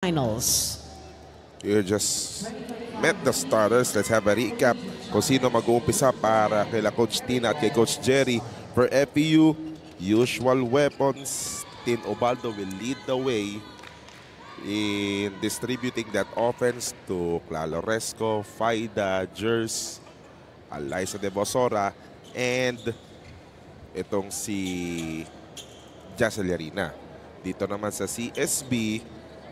Finals. You just met the starters. Let's have a recap kung sino mag-uumpisa para kay Coach Tina at kay Coach Jerry. For FEU, usual weapons. Tin Ubaldo will lead the way in distributing that offense to Clalo Resco, Faida, Jers, Alyssa De Bosora, and itong si Jassel Yarina. Dito naman sa CSB,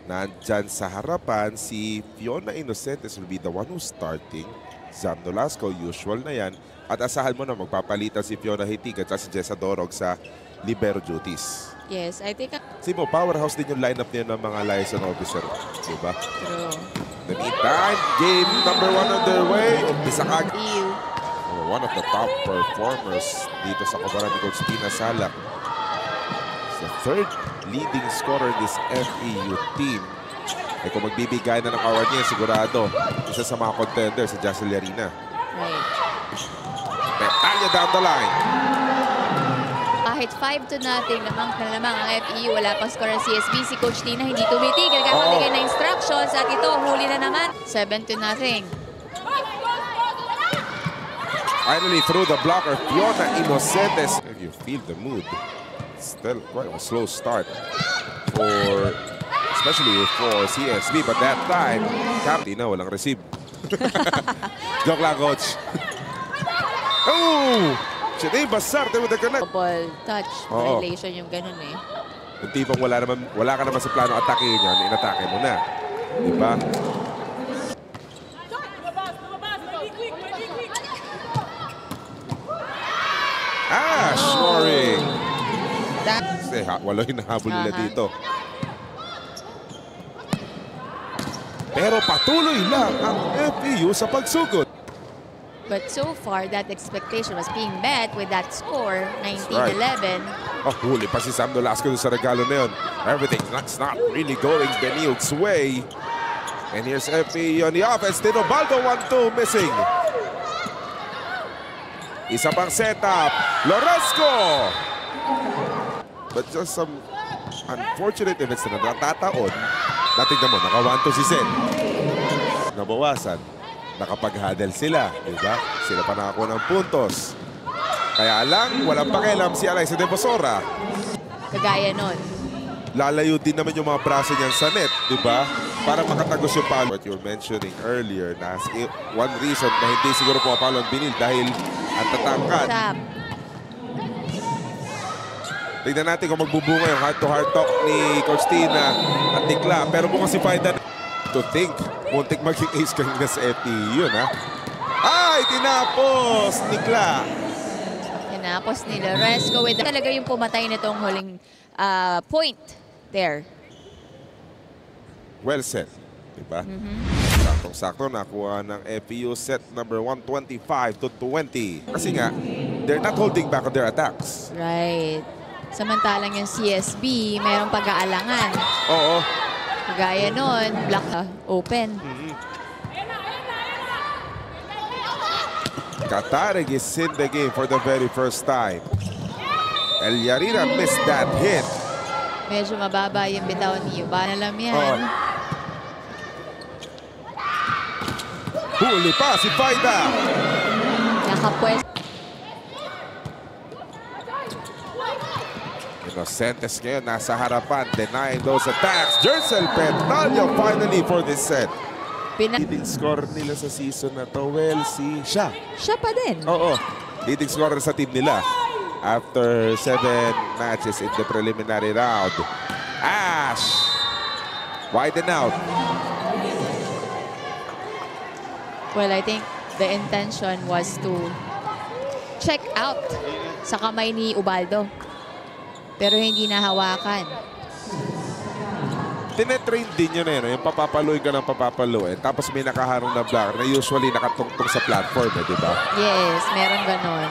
nandyan sa harapan, si Fiona Inocentes will be the one who's starting. Zam Nolasco, usual na yan. At asahan mo na magpapalitan si Fiona Hitig at si Jessa Dorog sa libero duties. Yes, I think... Simo, powerhouse din yung lineup niya ng mga liaison officer. Diba? True. In the meantime, game number 1 underway. Umpisa kag... One of the top performers dito sa kabaran ni Coach Tina Salak. The third leading scorer in this FEU team. Eh kung magbibigay na ng award niya, sigurado isa sa mga contender si Jassel Yarina. Right. Petanya down the line. Kahit 5-0 naman ang FEU, wala pang score ng CSB. Si Coach Tina hindi tumitigil. Kakabigay na instructions at ito, huli na naman. 7-0. Finally through the blocker, Fiona Inocentes. If you feel the mood, still quite a slow start especially for CSB, but that time, Tina walang receive. Joke lang, Coach. Oh! Siya Basarte with the connect. Ball touch violation yung ganun eh. Yung tipong wala ka naman sa plano atake niya, inatake mo na. Diba? Scoring. Kasi wala hinahabol nila dito. Pero patuloy lang ang FEU sa pagsugod. But so far, that expectation was being met with that score, 19-11. Oh, huli pa si Sam Nolasco sa regalo na yun. Everything's not really going Benilde's way. And here's FEU on the offense. Tino Baldo, 1-2, missing. Isa pang setup. Loresco! But just some unfortunate events na natataon. Natignan mo, naka 1-2 si Sen. Nabawasan. Nakapag-huddle sila. Diba? Sila pa nakakuha ng puntos. Kaya lang, walang pakialam si Alyssa De Bosora. Kagaya nun. Lalayo din naman yung mga braso niyan sa net. Diba? Para makatagos yung palo. What you were mentioning earlier, na one reason na hindi siguro pumapalo ang Binil dahil ang tatangkad. Tignan natin kung magbubunga yung heart-to-heart talk ni Coach Tina at Nikla. Pero mukhang si Faida to think, muntik maging ace kanina sa FEU yun, ha? Ay, tinapos! Nikla! Tinapos ni Loresco with talaga yung pumatay nitong huling point there. Well said. Diba? Saktong-sakto nakuha ng FEU set number 125-20. Kasi nga, they're not holding back on their attacks. Right. Samantalang yung CSB, mayroong pag-aalangan. Oo. Kagaya nun, block open. Katarig is in the game for the very first time. El Yarina missed that hit. Medyo mababa yung bitaw ni Yuban. Alam yan. Huli pa si Faida. Nakapwes. Inocentes ngayon nasa harapan, denying those attacks. Jersel Petalio finally for this set. Leading scorer nila sa season na to, well, si Siya. Siya pa din. Oo. Leading scorer sa team nila. After 7 matches in the preliminary round. Ash! Widen out. Well, I think the intention was to check out sa kamay ni Ubaldo. Pero hindi nahawakan. Tinetrain din yun eh. Yung papapaluin ka ng papapaluin. Tapos may nakaharong na blocker na usually nakatungtong sa platform eh, di ba? Yes, meron ganon.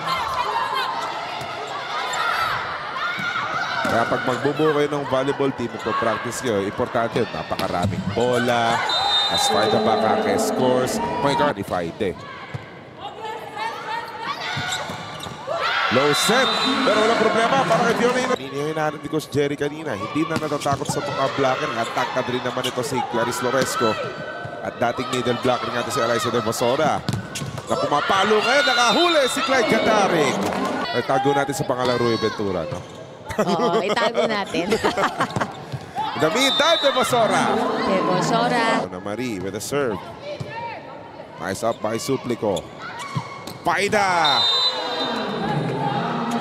Kaya pag magbubuo kayo ng volleyball team, magpa-practice kayo, importante yun. Napakaraming bola. As Faida pa kake-scores. Point guard ni Faida. Low set. Pero walang problema para kay Fiona. Hinihingi natin ni Coach Jerry kanina. Hindi na natatakot sa mga blocker. Attack na rin naman ito si Clarice Loresco. At dating middle blocker nga ito si Alyssa De Basora. Na pumapalo ngayon. Nakahuli si Clyde Catarig. Ay, tago natin sa pangalang Rui Ventura, no? Oo, itago natin. In the meantime, De Basora. De Basora. Ana Marie with a serve. Nice up by Suplico. Paida.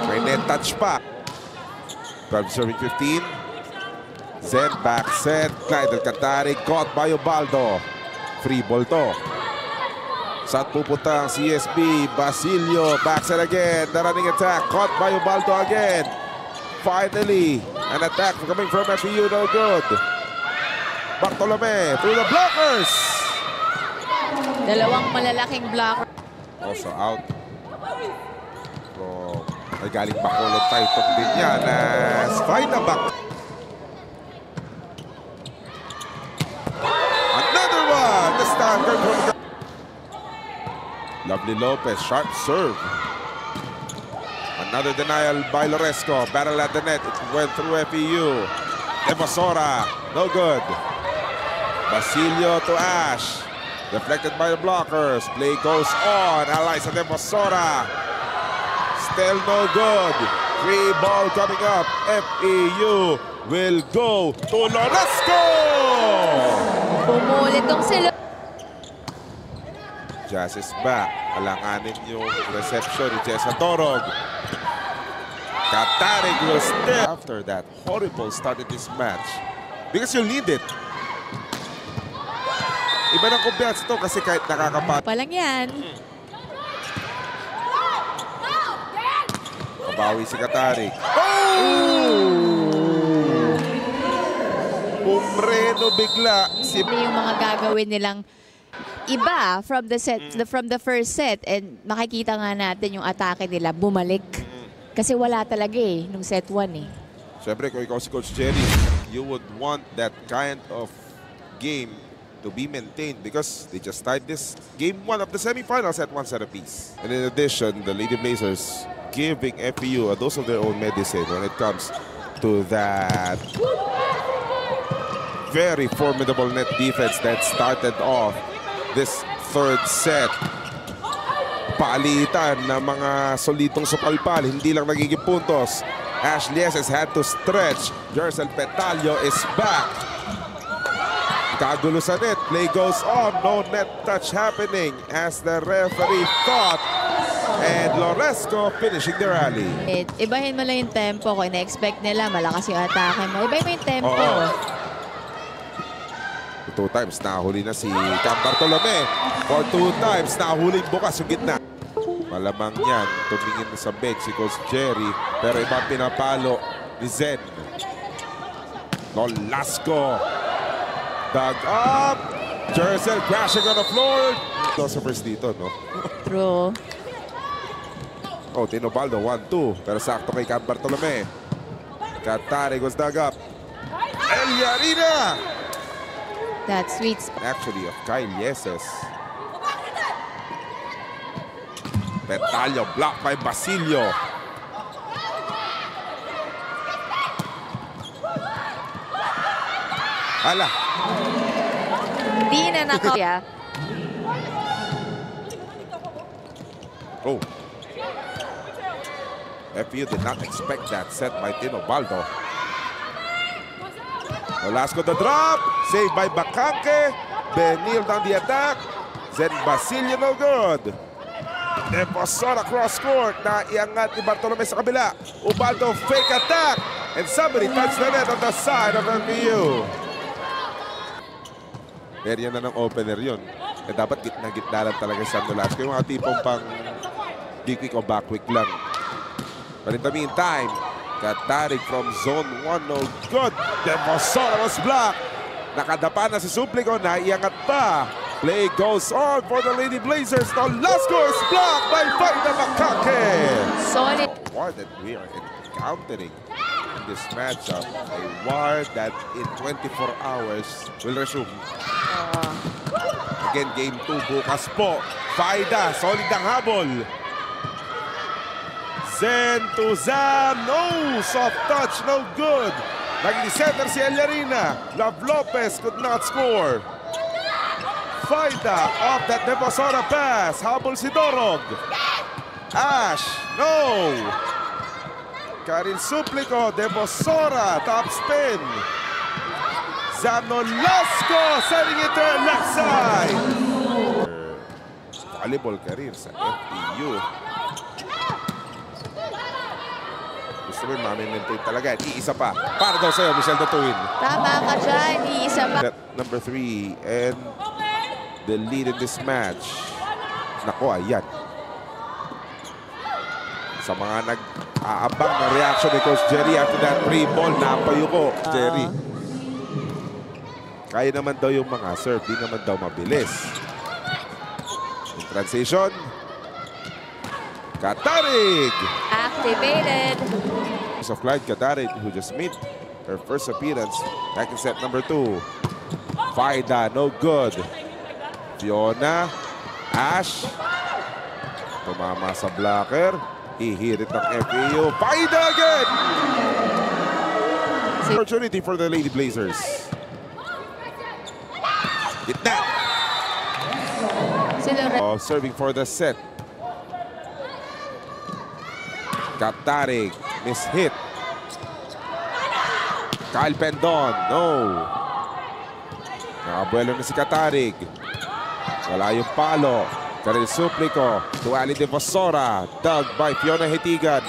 May net touch pa. 12 serving 15. Zen back set. Clyde Catarig caught by Ubaldo. Free ball to. Saan pupunta ang CSB? Basilio back set again. The running attack caught by Ubaldo again. Finally, an attack coming from FEU, no good. Bartolome through the blockers. Dalawang malalaking blocker. Also out. From ay galing Bacolod Titong din yan as find the back. Another one. The standard from the... Lovely Lopez, sharp serve. Another denial by Loresco. Battle at the net. It went through FEU. De Basora, no good. Basilio to Ash. Deflected by the blockers. Play goes on. Alyssa De Basora. Still no good. Free ball coming up. FEU will go to Loresco. Pumulit tong sila. Jazz is back. Alanganin yung reception ni Jessa Torog. Catarig will still. After that horrible start in this match. Because you'll need it. Iba ng kumpiyansa ito kasi kahit nakakapat. Palang yan. Kabawi si Catarig. Oh! Umreno bigla. Si... Yung mga gagawin nilang iba from the set, from the first set. And makikita nga natin yung atake nila bumalik. Kasi wala talaga eh, nung set 1 eh. Siyempre, kung ikaw si Coach Jerry, you would want that kind of game to be maintained because they just tied this game 1 of the semifinals at 1 set apiece. And in addition, the Lady Blazers giving FEU a dose of their own medicine when it comes to that very formidable net defense that started off this third set. Palitan ng mga solidong supalpal, hindi lang nagiging puntos. Ashley has had to stretch. Jercel Petalio is back. Kagulo sa net. Play goes on. No net touch happening as the referee thought. And Loresco finishing the rally. Ibahin mo lang yung tempo. Kung ina-expect nila, malakas yung atake mo. Ibahin mo yung tempo. 2 times nahuli na si Cam Bartolome. For 2 times nahuli bukas yung gitna. Malamang yan. Tumingin na sa bench si Coach Jerry. Pero iba pinapalo ni Zen. Nolasco. Dug up. Jercel crashing on the floor. Ito sa first dito, no? True. Oh, Tinobaldo, 1-2. Pero sakto kay Cam Bartolome. Catarig was dug up. Eliarina! That sweet. Actually, of Kyle Yeses. Petalio blocked by Basilio. Ala. Hindi na nakaya. Oh. FEU did not expect that set by Tinobaldo. Nolasco the drop. Saved by Bacanque. Benil down the attack. Zen Basilio no good. De Basora cross court na iangat ni Bartolome sa kabila. Ubaldo fake attack. And somebody touched the net on the side of FEU. Area na ng opener yun. Eh dapat gitna-gitna lang talaga si Sam Nolasco. Yung mga tipong pang D-quick o back-quick lang. But in the meantime, Catarig from zone 1, no good. De Basora was blocked. Nakadapa na si Suplico, naiangat pa. Play goes on for the Lady Blazers. Nolasco is blocked by Faida Bacanque. Solid. War that we are encountering in this matchup. A war that in 24 hours will resume. Again, game 2 bukas po. Faida, solid ang habol. Zen to Zam. No! Soft touch, no good. Naging center si Eliarina. Love Lopez could not score. Faida off that Devosora pass. Habol si Dorog. Ash, no! Karil Suplico, Devosora, top spin. Zamnolasco setting it to left side. Volleyball career sa FEU. Gusto mo yung mamimintate talaga. Iisa pa. Para daw sa'yo, Michelle Datuin. Tama ka dyan. Iisa pa. Number 3 and the lead in this match. Nako, ayan. Sa mga nag-aabang na reaction ni Coach Jerry after that free ball, napayuko. Jerry. Kaya naman daw yung mga serve, di naman daw mabilis. In transition, Katarig! Activated. Of Clyde Katarig, who just made her first appearance back in set number 2. Faida, no good. Fiona, Ash, tumama sa blocker. Hihirit ng FEU. Faida again! Opportunity for the Lady Blazers. Hit that. Serving for the set. Katarig, miss-hit. Kyle Pendon, no. Nakabuelo na si Katarig. Wala yung palo. Karil Suplico to Ali Devosora. Dug by Fiona Hitigan.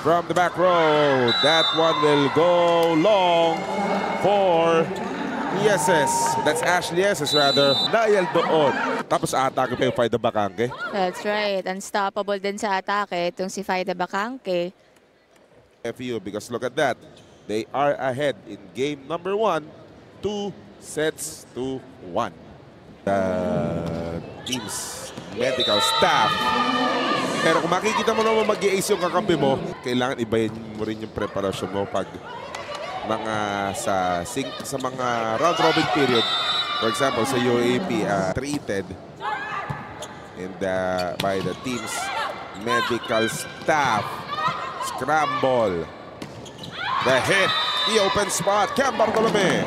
From the back row. That one will go long for Yeses. That's Ashley Yeses rather. Dahil doon. Tapos atake pa yung Faida Bacangke. That's right. Unstoppable din sa atake itong si Faida Bacangke. FEU, because look at that. They are ahead in game number 1. 2 sets to 1. The team's medical staff. Pero kung makikita mo naman mag-i-ace yung kakampi mo, kailangan ibayin mo rin yung preparasyon mo pag mga sa mga round robin period. For example, sa UAP, treated by the team's medical staff. Scramble. The hit. The open spot. Cam Bartolome.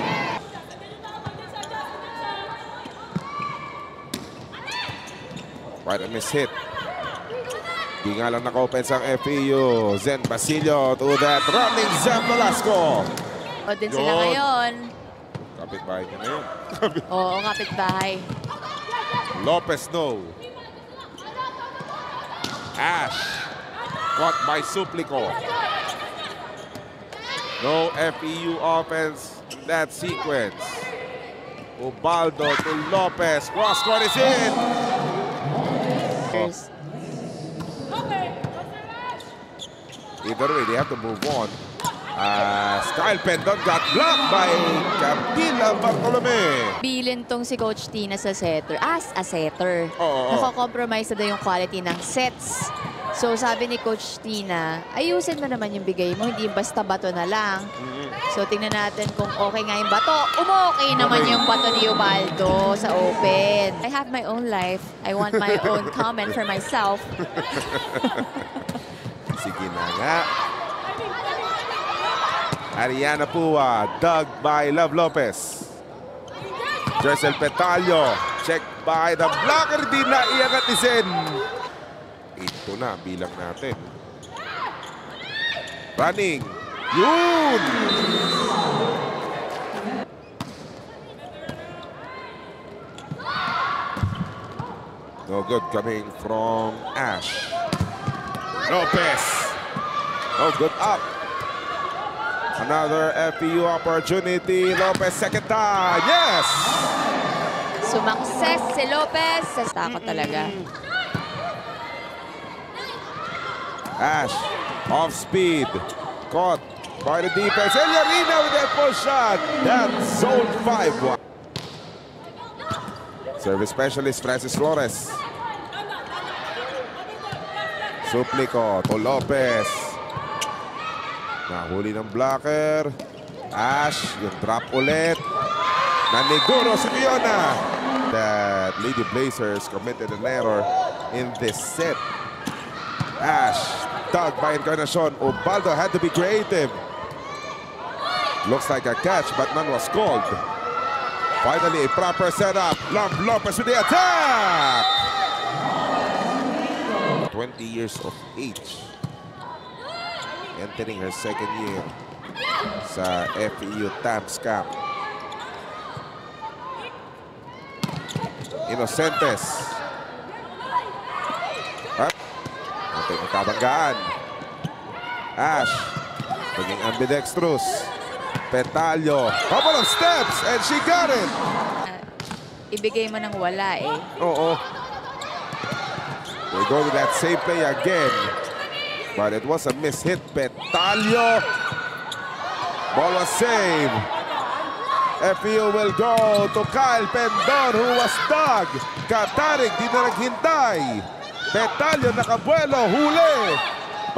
Right, a miss hit. Di nga lang naka-open sa FEU. Zen Basilio to that running Zam Velasco. O din sila ngayon. Kapit-bahay niya na yun. Oo, kapit-bahay. Lopez, no. Ash. Caught by Suplico. No FEU offense in that sequence. Ubaldo to Lopez. Cross-court is in. Either way, they have to move on. Kyle Pendon got blocked by Camila Bartolome. Bilin tong si Coach Tina sa setter. As a setter. Oo. Nako-compromise na daw yung quality ng sets. So sabi ni Coach Tina, ayusin mo naman yung bigay mo, hindi basta bato na lang. So tingnan natin kung okay nga yung bato. Okay naman yung bato ni Ubaldo sa open. I have my own life. I want my own comment for myself. Sige na nga. Ariana Pua, dug by Love Lopez. Jessel Petalio, checked by the blocker. Di na iangat ni Zen. Ito na, bilang natin. Running. Yun! No good coming from Ash. Lopez. No good up. Another FEU opportunity. Lopez second time. Yes! Sumakses si Lopez. Takot talaga. Ash, off speed. Caught by the defense. Eliarina with that push shot. That's zone 5. Service specialist Francis Flores. Suplico to Lopez. Nahuli ng blocker. Ash, yung drop ulit. Naniguro si Fiona. That Lady Blazers committed an error in this set. Ash dug by Encarnacion. Ubaldo had to be creative. Looks like a catch, but none was called. Finally, a proper setup. Lopez with the attack! 20 years of age. Entering her second year sa FEU Tamps Camp. Inocentes. Up. Ating kabanggaan. Ash. Naging ambidextrous. Petalyo. Couple of steps and she got it. Ibigay mo ng wala eh. Oo. We go to that same play again. But it was a mishit. Petalyo. Ball was saved. FEU will go to Kyle Pendon who was dug. Katarik, di na naghintay. Petalyo nakabuelo, huli.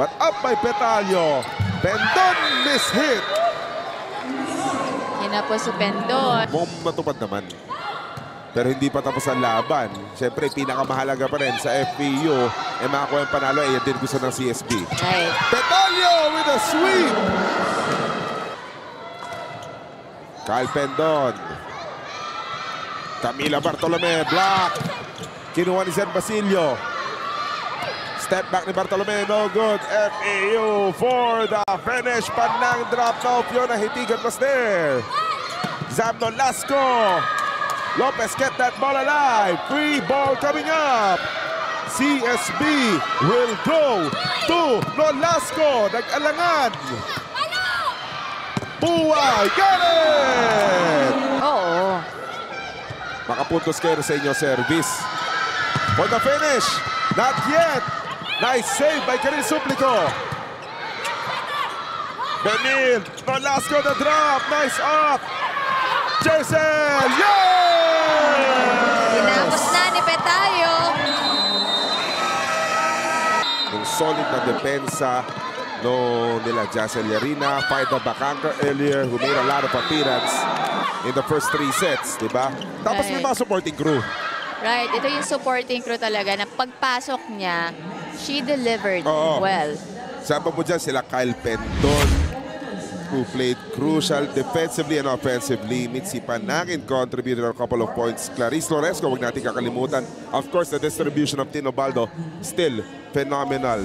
But up by Petalyo. Pendon mishit. Yan na po si Pendon. Mukhang matupad naman. Pero hindi pa tapos ang laban. Siyempre, pinakamahalaga pa rin sa FEU. Makakuha yung panalo, yan din gusto ng CSB. Right. Petalyo with a sweep! Kyle Pendon. Camila Bartolome, block. Kinuha ni Zen Basilio. Step back ni Bartolome, no good. FEU for the finish. Panang drop now. Fiona Hitigan was there. Zamnon Lasco. Lopez get that ball alive. Free ball coming up. CSB will go to Nolasco. Nag-alangan. Buway. Got it! Oo. Makapuntos kayo sa inyo service. For the finish. Not yet. Nice save by Karil Suplico. Benil. Nolasco the drop. Nice up. Jessel. Yes! Tinapos na ni Petalyo. Yung solid na depensa no nila Jessel Yarina. Faida Bacanca earlier who made a lot of appearance in the first 3 sets. Diba? Tapos may Right. mga supporting crew. Right. Ito yung supporting crew talaga na pagpasok niya, she delivered Oo. well. Sama mo dyan sila Kyle Pendon who played crucial defensively and offensively. Mitzi Panangin contributed a couple of points. Clarice Loresco, huwag natin kakalimutan. Of course, the distribution of Tino Baldo, still phenomenal.